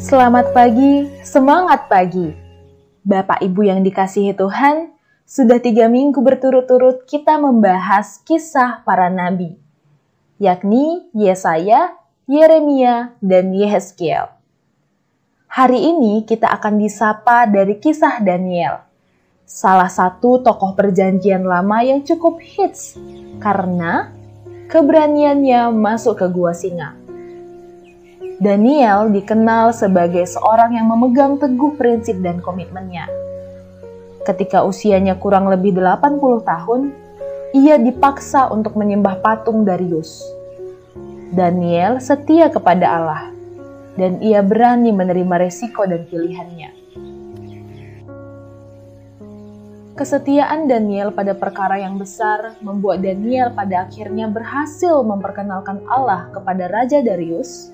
Selamat pagi, semangat pagi. Bapak Ibu yang dikasihi Tuhan, sudah 3 minggu berturut-turut kita membahas kisah para nabi, yakni Yesaya, Yeremia, dan Yehezkiel. Hari ini kita akan disapa dari kisah Daniel, salah satu tokoh perjanjian lama yang cukup hits karena keberaniannya masuk ke gua singa. Daniel dikenal sebagai seorang yang memegang teguh prinsip dan komitmennya. Ketika usianya kurang lebih 80 tahun, ia dipaksa untuk menyembah patung Darius. Daniel setia kepada Allah, dan ia berani menerima resiko dan pilihannya. Kesetiaan Daniel pada perkara yang besar membuat Daniel pada akhirnya berhasil memperkenalkan Allah kepada Raja Darius.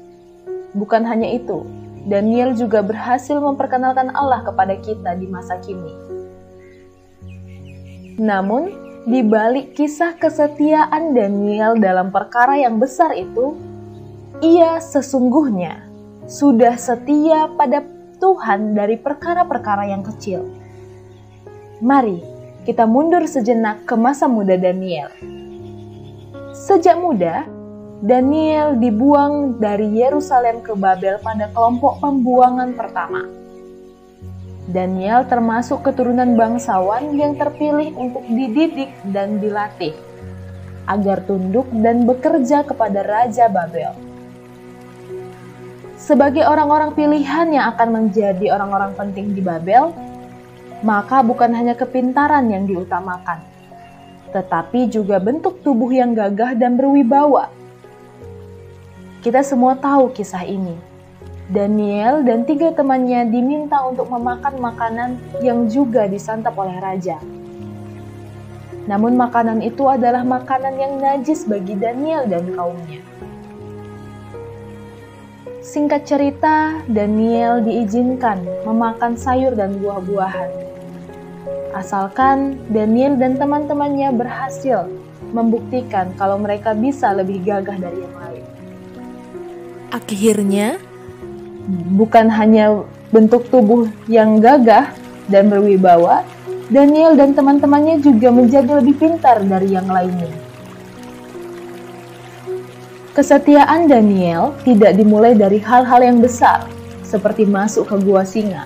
Bukan hanya itu, Daniel juga berhasil memperkenalkan Allah kepada kita di masa kini. Namun, di balik kisah kesetiaan Daniel dalam perkara yang besar itu, ia sesungguhnya sudah setia pada Tuhan dari perkara-perkara yang kecil. Mari kita mundur sejenak ke masa muda Daniel. Sejak muda, Daniel dibuang dari Yerusalem ke Babel pada kelompok pembuangan pertama. Daniel termasuk keturunan bangsawan yang terpilih untuk dididik dan dilatih agar tunduk dan bekerja kepada Raja Babel. Sebagai orang-orang pilihan yang akan menjadi orang-orang penting di Babel, maka bukan hanya kepintaran yang diutamakan, tetapi juga bentuk tubuh yang gagah dan berwibawa. Kita semua tahu kisah ini. Daniel dan 3 temannya diminta untuk memakan makanan yang juga disantap oleh raja. Namun makanan itu adalah makanan yang najis bagi Daniel dan kaumnya. Singkat cerita, Daniel diizinkan memakan sayur dan buah-buahan. Asalkan Daniel dan teman-temannya berhasil membuktikan kalau mereka bisa lebih gagah dari yang lain. Akhirnya, bukan hanya bentuk tubuh yang gagah dan berwibawa, Daniel dan teman-temannya juga menjadi lebih pintar dari yang lainnya. Kesetiaan Daniel tidak dimulai dari hal-hal yang besar, seperti masuk ke gua singa.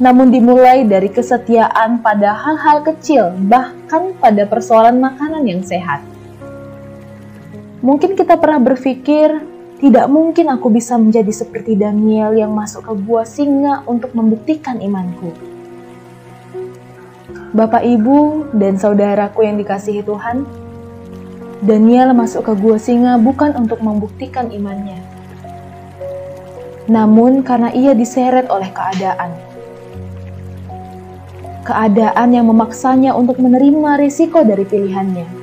Namun dimulai dari kesetiaan pada hal-hal kecil, bahkan pada persoalan makanan yang sehat. Mungkin kita pernah berpikir, tidak mungkin aku bisa menjadi seperti Daniel yang masuk ke gua singa untuk membuktikan imanku. Bapak, Ibu, dan saudaraku yang dikasihi Tuhan, Daniel masuk ke gua singa bukan untuk membuktikan imannya, namun karena ia diseret oleh keadaan. Keadaan yang memaksanya untuk menerima risiko dari pilihannya.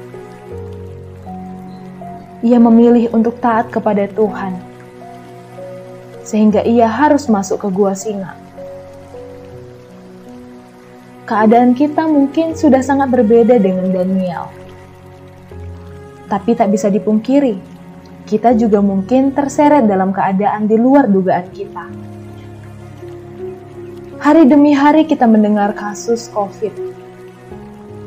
Ia memilih untuk taat kepada Tuhan, sehingga ia harus masuk ke gua singa. Keadaan kita mungkin sudah sangat berbeda dengan Daniel. Tapi tak bisa dipungkiri, kita juga mungkin terseret dalam keadaan di luar dugaan kita. Hari demi hari kita mendengar kasus COVID,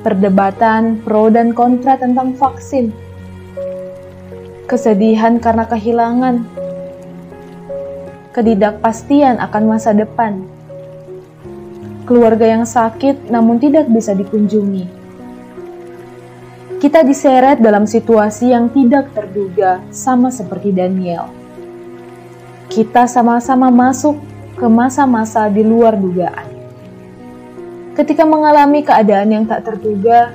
perdebatan pro dan kontra tentang vaksin, kesedihan karena kehilangan, ketidakpastian akan masa depan, keluarga yang sakit namun tidak bisa dikunjungi. Kita diseret dalam situasi yang tidak terduga, sama seperti Daniel. Kita sama-sama masuk ke masa-masa di luar dugaan. Ketika mengalami keadaan yang tak terduga,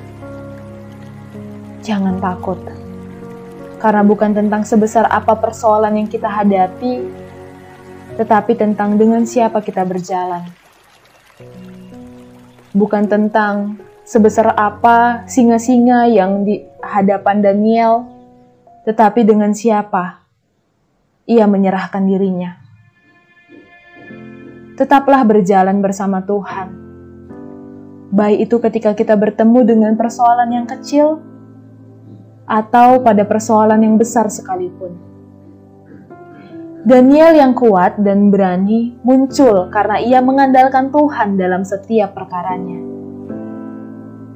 jangan takut. Karena bukan tentang sebesar apa persoalan yang kita hadapi, tetapi tentang dengan siapa kita berjalan. Bukan tentang sebesar apa singa-singa yang di hadapan Daniel, tetapi dengan siapa ia menyerahkan dirinya. Tetaplah berjalan bersama Tuhan. Baik itu ketika kita bertemu dengan persoalan yang kecil, atau pada persoalan yang besar sekalipun. Daniel yang kuat dan berani muncul karena ia mengandalkan Tuhan dalam setiap perkaranya.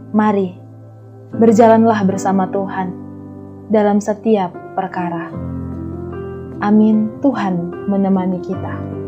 Mari, berjalanlah bersama Tuhan dalam setiap perkara. Amin. Tuhan menemani kita.